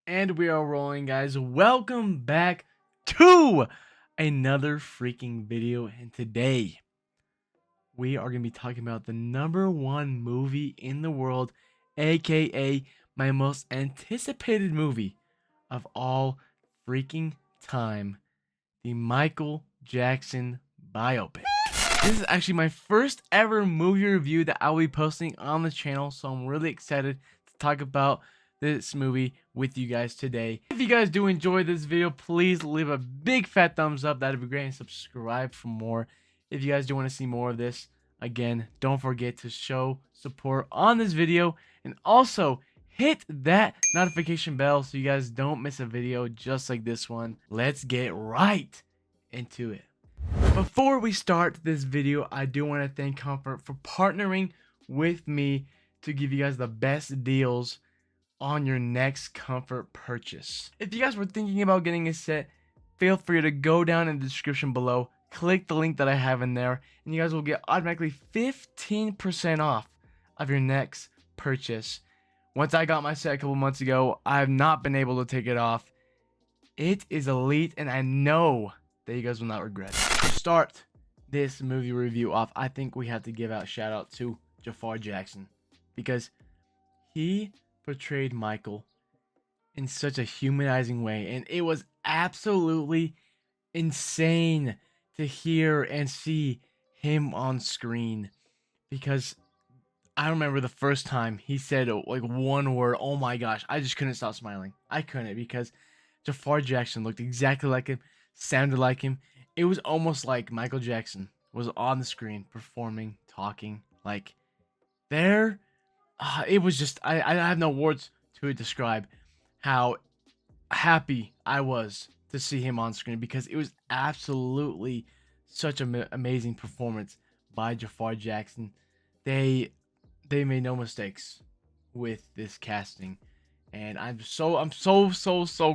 And we are rolling, guys. Welcome back to another freaking video. And today we are going to be talking about the #1 movie in the world, aka my most anticipated movie of all freaking time, the Michael Jackson biopic. This is actually my first ever movie review that I'll be posting on the channel, so I'm really excited to talk about this movie with you guys today. If you guys do enjoy this video, please leave a big fat thumbs up. That'd be great, and subscribe for more. If you guys do want to see more of this, again, don't forget to show support on this video, and also hit that notification bell so you guys don't miss a video just like this one. Let's get right into it. Before we start this video, I do want to thank Comfort for partnering with me to give you guys the best deals on your next Comfort purchase. If you guys were thinking about getting a set, feel free to go down in the description below, click the link that I have in there, and you guys will get automatically 15% off of your next purchase. Once I got my set a couple months ago, I have not been able to take it off. It is elite, and I know that you guys will not regret it. To start this movie review off, I think we have to give out shout out to Jafar Jackson, because he portrayed Michael in such a humanizing way, and it was absolutely insane to hear and see him on screen. Because I remember the first time he said like one word, oh my gosh, I just couldn't stop smiling. I couldn't, because Jafar Jackson looked exactly like him, sounded like him. It was almost like Michael Jackson was on the screen performing, talking. Like, there, it was just, I have no words to describe how happy I was to see him on screen, because it was absolutely such an amazing performance by Jafar Jackson. They made no mistakes with this casting, and I'm so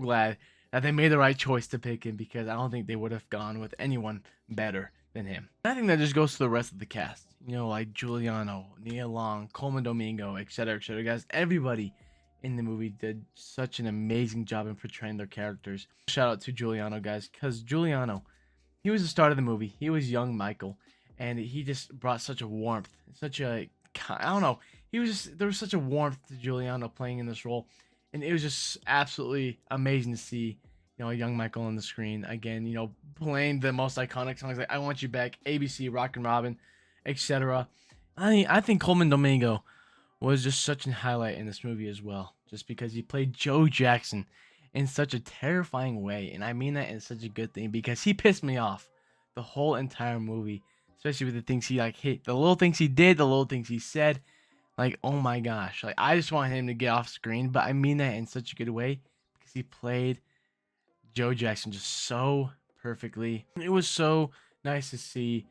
glad that they made the right choice to pick him, because I don't think they would have gone with anyone better than him. I think that just goes to the rest of the cast, you know, like Giuliano, Nia Long, Coleman Domingo, etc., guys. Everybody in the movie did such an amazing job in portraying their characters. Shout out to Giuliano, guys, because Giuliano, he was the start of the movie. He was young Michael, and he just brought such a warmth, such a, I don't know, there was such a warmth to Giuliano playing in this role, and it was just absolutely amazing to see, you know, a young Michael on the screen again, you know, playing the most iconic songs like "I Want You Back," ABC, "Rockin' Robin," etc. I think Coleman Domingo was just such a highlight in this movie as well, just because he played Joe Jackson in such a terrifying way, and I mean that in such a good thing, because he pissed me off the whole entire movie, especially with the things he the little things he did, the little things he said. Like, oh my gosh, like, I just want him to get off screen, but I mean that in such a good way, because he played Joe Jackson just so perfectly. It was so nice to see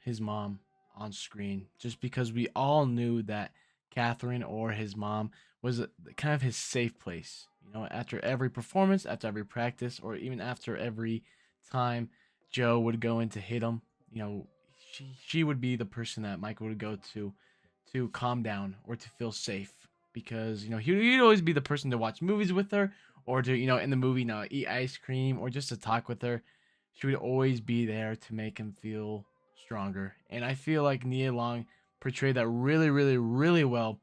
his mom on screen, just because we all knew that Catherine, or his mom, was kind of his safe place. You know, after every performance, after every practice, or even after every time Joe would go in to hit him, you know, she would be the person that Michael would go to calm down or to feel safe, because, you know, he'd always be the person to watch movies with her, or to, you know, in the movie, you know, eat ice cream, or just to talk with her. She would always be there to make him feel stronger, and I feel like Nia Long portrayed that really well,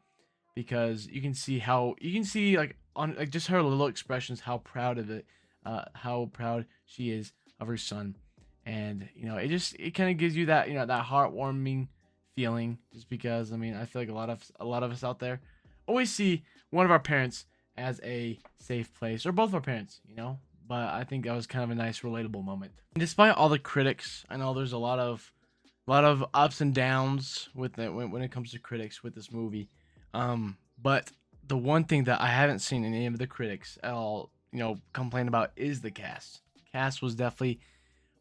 because you can see like on like just her little expressions how proud of it, how proud she is of her son. And, you know, it kind of gives you that, you know, that heartwarming feeling, just because, I mean, I feel like a lot of us out there always see one of our parents as a safe place, or both of our parents, you know. But I think that was kind of a nice relatable moment. And despite all the critics, I know there's a lot of ups and downs with it when it comes to critics with this movie. But the one thing that I haven't seen any of the critics at all, you know, complain about is the cast. Cast was definitely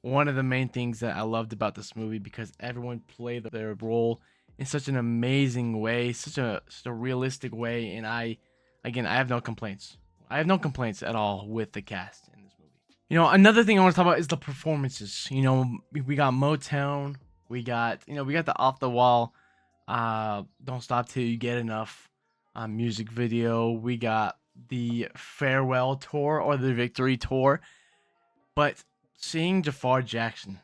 one of the main things that I loved about this movie, because everyone played their role in such an amazing way, such a realistic way, and I have no complaints. I have no complaints at all with the cast in this movie. You know, another thing I want to talk about is the performances. You know, we got Motown, we got the off the wall, Don't Stop Till You Get Enough music video. We got the farewell tour or the victory tour, but seeing Jafar Jackson,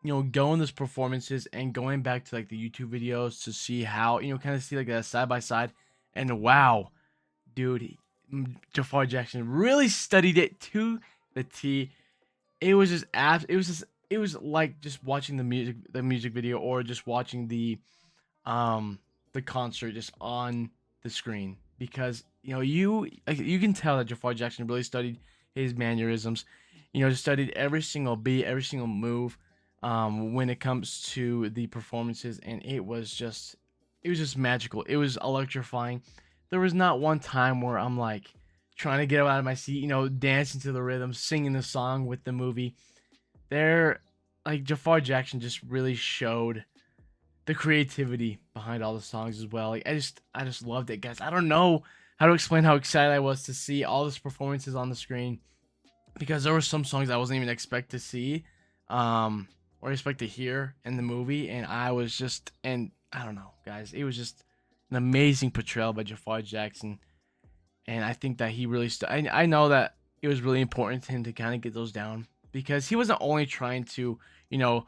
going those performances and going back to like the YouTube videos to see how, kind of see like a side by side, and wow, dude, Jafar Jackson really studied it to the T. It was just it was like just watching the music video, or just watching um the concert just on the screen, because you can tell that Jafar Jackson really studied his mannerisms, just studied every single beat, every single move, when it comes to the performances, and it was just magical. It was electrifying. There was not one time where I'm like trying to get out of my seat, dancing to the rhythm, singing the song with the movie. There, like, Jafar Jackson just really showed the creativity behind all the songs as well. Like, I just loved it, guys. I don't know how to explain how excited I was to see all these performances on the screen, because there were some songs I wasn't even expect to see, or expect to hear in the movie, and I don't know, guys. It was just an amazing portrayal by Jafar Jackson, and I think that he really. I know that it was really important to him to kind of get those down, because he wasn't only trying to, you know,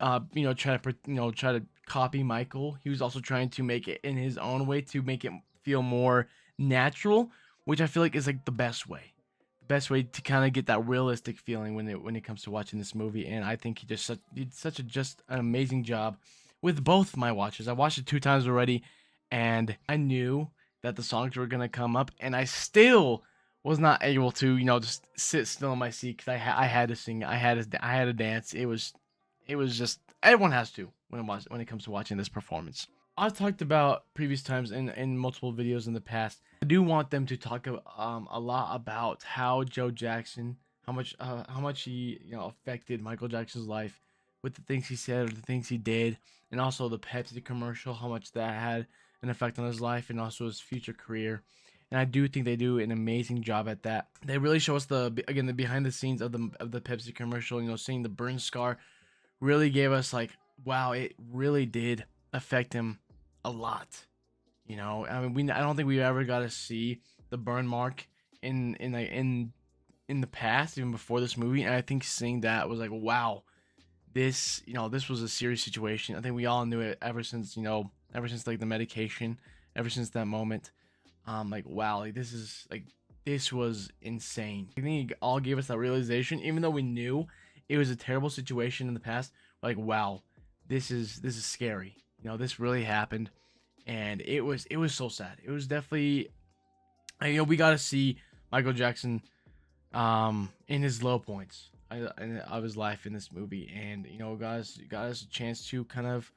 try to copy Michael. He was also trying to make it in his own way to make it feel more natural, which I feel like is like the best way. The best way to kind of get that realistic feeling when it comes to watching this movie. And I think he did such a just an amazing job with both my watches. I watched it 2 times already, and I knew that the songs were gonna come up, and I still was not able to, just sit still in my seat, because I had to sing, I had to dance. It was just, everyone has to when it comes to watching this performance. I've talked about previous times in multiple videos in the past. I do want them to talk a lot about how Joe Jackson, how much he, affected Michael Jackson's life with the things he said or the things he did, and also the Pepsi commercial, how much that had an effect on his life and also his future career. And I do think they do an amazing job at that. They really show us the behind the scenes of the Pepsi commercial. Seeing the burn scar really gave us like, wow, it really did affect him a lot. I mean, I don't think we ever got to see the burn mark in the past, even before this movie. And I think seeing that was like, wow, this was a serious situation. I think we all knew it ever since like the medication, ever since that moment. Like, wow, like this was insane. I think it all gave us that realization, even though we knew it was a terrible situation in the past. Like, wow, this is scary. This really happened, and it was so sad. It was definitely, we got to see Michael Jackson, in his low points of his life in this movie, and got us a chance to kind of,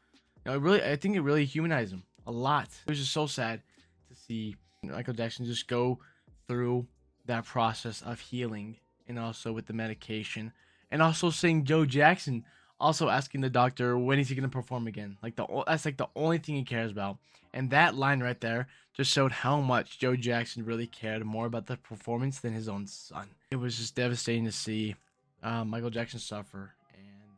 really, I think it really humanized him a lot. It was just so sad to see Michael Jackson just go through that process of healing, and also with the medication, and also seeing Joe Jackson also asking the doctor when is he going to perform again. Like, that's like the only thing he cares about. And that line right there just showed how much Joe Jackson really cared more about the performance than his own son. It was just devastating to see Michael Jackson suffer, and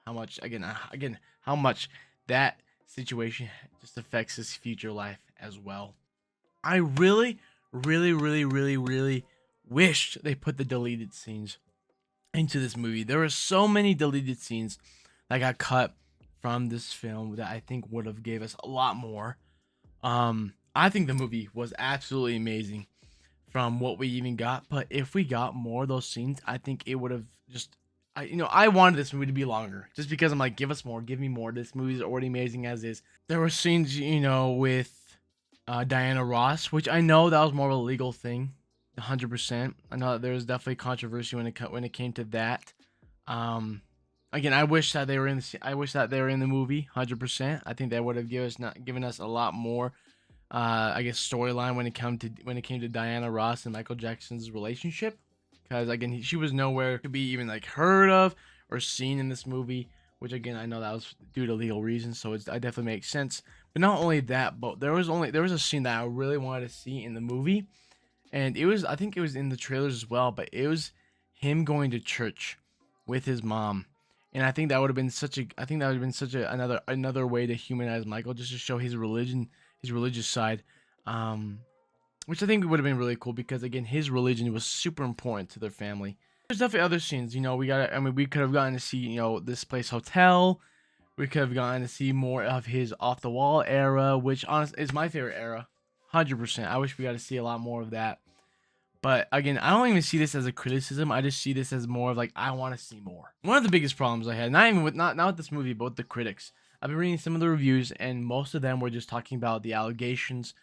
how much, again, how much that situation just affects his future life as well. I really, really, really, really, really wished they put the deleted scenes into this movie. There were so many deleted scenes that got cut from this film that I think would have gave us a lot more. I think the movie was absolutely amazing from what we even got, but if we got more of those scenes, I think it would have just, I wanted this movie to be longer, just because I'm like, give us more, give me more. This movie is already amazing as is. There were scenes, with Diana Ross, which I know that was more of a legal thing, 100%. I know that there was definitely controversy when it came to that. Again, I wish that they were in the movie, 100%. I think that would have given us a lot more, I guess, storyline when it came to Diana Ross and Michael Jackson's relationship, because again, she was nowhere to be even like heard of or seen in this movie, which again, I know that was due to legal reasons, so I definitely makes sense. But not only that, but there was a scene that I really wanted to see in the movie, and I think it was in the trailers as well, but it was him going to church with his mom. And I think that would have been another way to humanize Michael, just to show his religion, his religious side. which I think would have been really cool because again, his religion was super important to their family. There's definitely other scenes, I mean, we could have gotten to see, this place hotel. We could have gotten to see more of his off the wall era, which honestly is my favorite era. 100%. I wish we got to see a lot more of that. But again, I don't even see this as a criticism. I just see this as more of like I want to see more. One of the biggest problems I had, not even with not with this movie, but with the critics. I've been reading some of the reviews, and most of them were just talking about the allegations.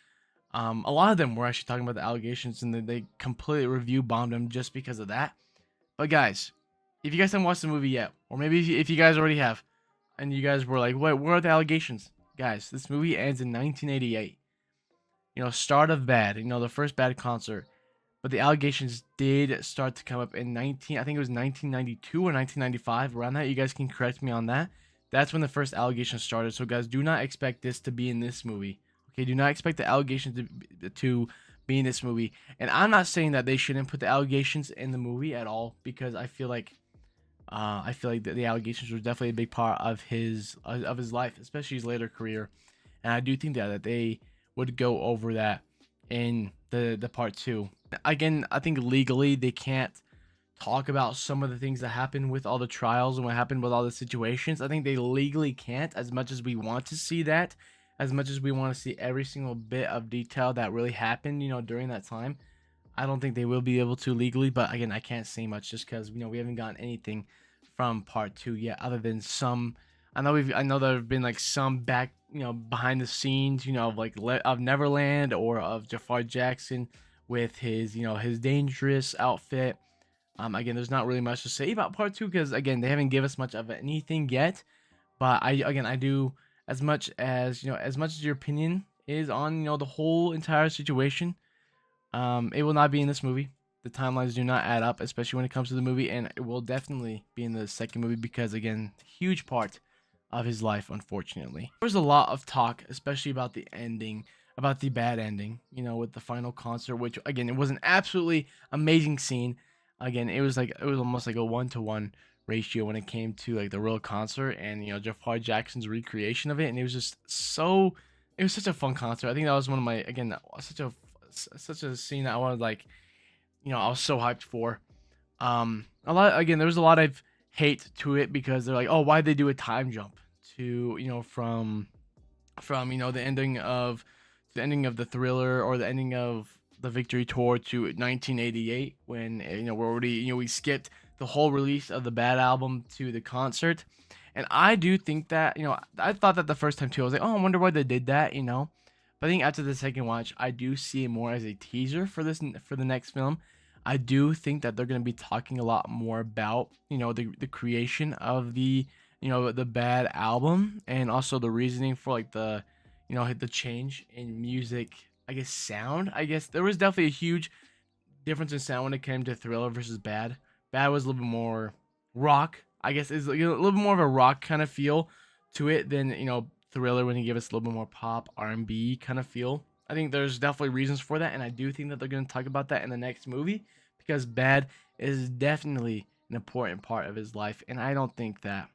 A lot of them were actually talking about the allegations, and they completely review bombed them just because of that. But guys, if you guys haven't watched the movie yet, or maybe if you guys already have, and you guys were like, "What? Where are the allegations?" Guys, this movie ends in 1988. Start of Bad. The first Bad concert. But the allegations did start to come up in I think it was 1992 or 1995, around that. You guys can correct me on that. That's when the first allegations started. So guys, do not expect this to be in this movie. Okay, do not expect the allegations to be in this movie. And I'm not saying that they shouldn't put the allegations in the movie at all, because I feel like the allegations were definitely a big part of his life, especially his later career. And I do think that they would go over that in the part 2. Again, I think legally they can't talk about some of the things that happened with all the trials and what happened with all the situations. I think they legally can't, as much as we want to see that, as much as we want to see every single bit of detail that really happened, during that time. I don't think they will be able to legally, but again, I can't say much just because we haven't gotten anything from part 2 yet, other than some. I know there have been like some back, behind the scenes, of like of Neverland or of Jafar Jackson with his, his dangerous outfit. Again, there's not really much to say about part 2 because again, they haven't given us much of anything yet. But I do, as much as your opinion is on the whole entire situation. It will not be in this movie. The timelines do not add up, especially when it comes to the movie, and it will definitely be in the second movie because again, huge part of his life, unfortunately. There was a lot of talk, especially about the ending, about the bad ending, with the final concert, which again, it was an absolutely amazing scene. Again, it was almost like a 1-to-1 ratio when it came to like the real concert and Jafar Jackson's recreation of it, and it was such a fun concert. I think that was one of my, again, such a scene that I wanted, like, I was so hyped for. There was a lot of hate to it because they're like, oh, why'd they do a time jump to from the ending of the Thriller or the ending of the Victory Tour to 1988 when we're already, we skipped the whole release of the Bad album to the concert. And I do think that, I thought that the first time too. I was like, oh, I wonder why they did that, But I think after the second watch, I do see it more as a teaser for the next film. I do think that they're going to be talking a lot more about, the creation of the Bad album, and also the reasoning for like the change in music, I guess sound. I guess there was definitely a huge difference in sound when it came to Thriller versus Bad. Bad was a little bit more rock. I guess is like a little bit more of a rock kind of feel to it than Thriller, when he gave us a little bit more pop R&B kind of feel. I think there's definitely reasons for that, and I do think that they're going to talk about that in the next movie because Bad is definitely an important part of his life, and I don't think that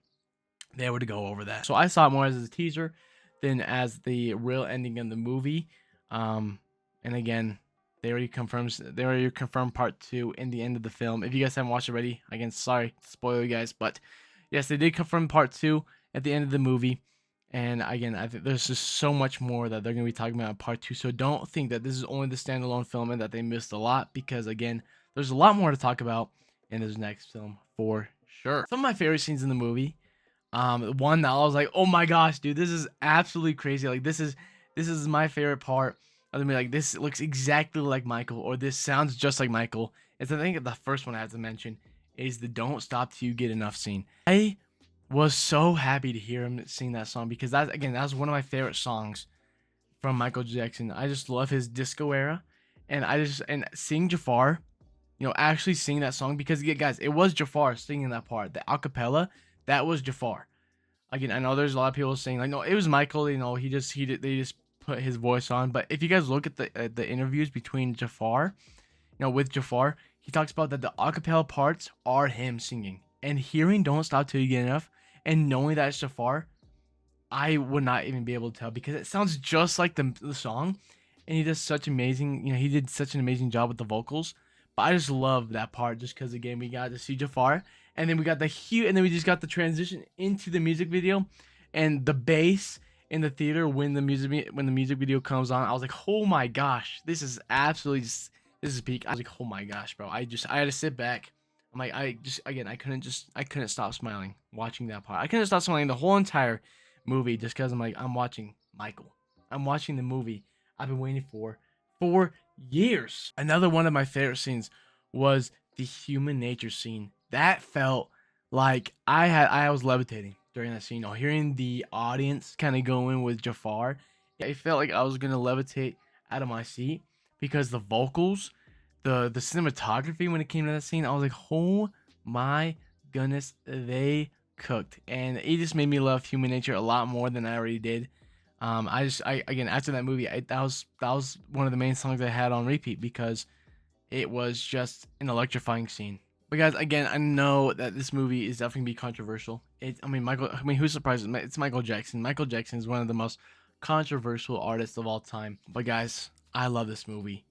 they were to go over that. So I saw it more as a teaser than as the real ending of the movie. And again, they already confirmed part 2 in the end of the film. If you guys haven't watched it already, again, sorry to spoil you guys, but yes, they did confirm part 2 at the end of the movie. And again, I think there's just so much more that they're going to be talking about in part 2. So don't think that this is only the standalone film and that they missed a lot, because again, there's a lot more to talk about in this next film for sure. Some of my favorite scenes in the movie. One that I was like, oh my gosh, dude, this is absolutely crazy. Like this is my favorite part. I mean, like, this looks exactly like Michael, or this sounds just like Michael. It's, I think the first one I have to mention is the "Don't Stop Till You Get Enough" scene. I was so happy to hear him sing that song because that was one of my favorite songs from Michael Jackson. I just love his disco era, and seeing Jafar, actually sing that song, because yeah, guys, it was Jafar singing that part, the acapella. That was Jafar. Again, I know there's a lot of people saying like, no, it was Michael. They just put his voice on. But if you guys look at the interviews between Jafar, with Jafar, he talks about that the acapella parts are him singing. And hearing "Don't Stop Till You Get Enough" and knowing that it's Jafar, I would not even be able to tell because it sounds just like the song. and he does such amazing. He did such an amazing job with the vocals. But I just love that part, just because again we got to see Jafar, and then we got the huge, and then we just got the transition into the music video, and the bass in the theater when the music video comes on. I was like, oh my gosh, this is absolutely just, this is peak. I was like, oh my gosh, bro. I had to sit back. I'm like, I couldn't stop smiling watching that part. I couldn't stop smiling the whole entire movie just because I'm like, I'm watching Michael. I'm watching the movie I've been waiting for years. Another one of my favorite scenes was the human nature scene. That felt like I was levitating during that scene. Hearing the audience kind of go in with Jafar, it felt like I was gonna levitate out of my seat because the vocals, the cinematography when it came to that scene, I was like, oh my goodness, they cooked, and it just made me love human nature a lot more than I already did. I again, after that movie, that was one of the main songs I had on repeat because it was just an electrifying scene. But guys, again, I know that this movie is definitely gonna be controversial. Who's surprised? It's Michael Jackson. Michael Jackson is one of the most controversial artists of all time. But guys, I love this movie.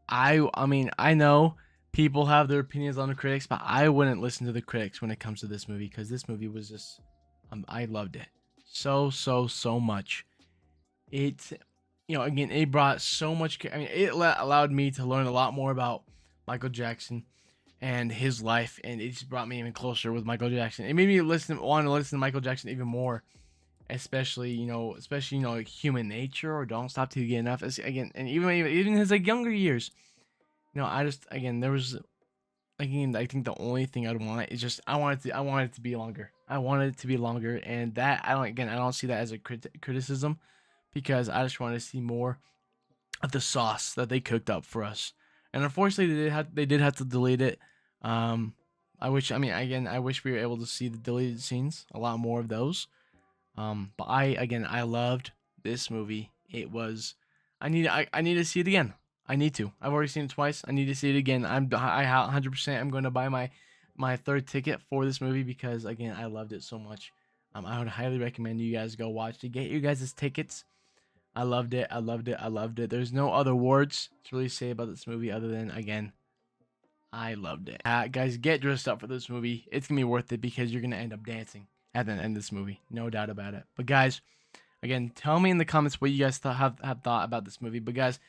I know people have their opinions on the critics, but I wouldn't listen to the critics when it comes to this movie because this movie was just, I loved it so much. It, again, it brought so much. It allowed me to learn a lot more about Michael Jackson and his life, and it just brought me even closer with Michael Jackson. It made me want to listen to Michael Jackson even more, especially like Human Nature or Don't Stop Till You Get Enough. Again, and even his like younger years. I just, again, there was, again, I think the only thing I'd want is just I wanted it to be longer. I wanted it to be longer, and that I don't see that as a criticism, because I just want to see more of the sauce that they cooked up for us. And unfortunately, they did have to delete it. I wish we were able to see the deleted scenes, a lot more of those. But I loved this movie. It was, I need to see it again. I need to. I've already seen it twice. I need to see it again. I 100% I'm going to buy my third ticket for this movie because again, I loved it so much. I would highly recommend you guys go watch to get you guys' tickets. I loved it. I loved it. I loved it. There's no other words to really say about this movie other than, again, I loved it. Guys, get dressed up for this movie. It's going to be worth it because you're going to end up dancing at the end of this movie. No doubt about it. But guys, again, tell me in the comments what you guys have thought about this movie. But guys,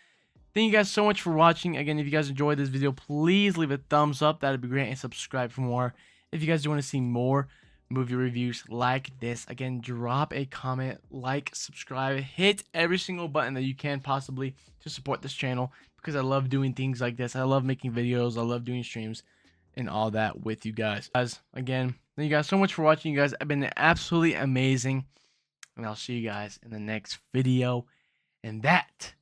thank you guys so much for watching. Again, if you guys enjoyed this video, please leave a thumbs up. That'd be great. And subscribe for more. If you guys do want to see more movie reviews like this, again, drop a comment, like, subscribe, hit every single button that you can possibly to support this channel because I love doing things like this. I love making videos. I love doing streams and all that with you guys. Again, thank you guys so much for watching. You guys have been absolutely amazing. And I'll see you guys in the next video. And that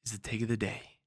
is the take of the day.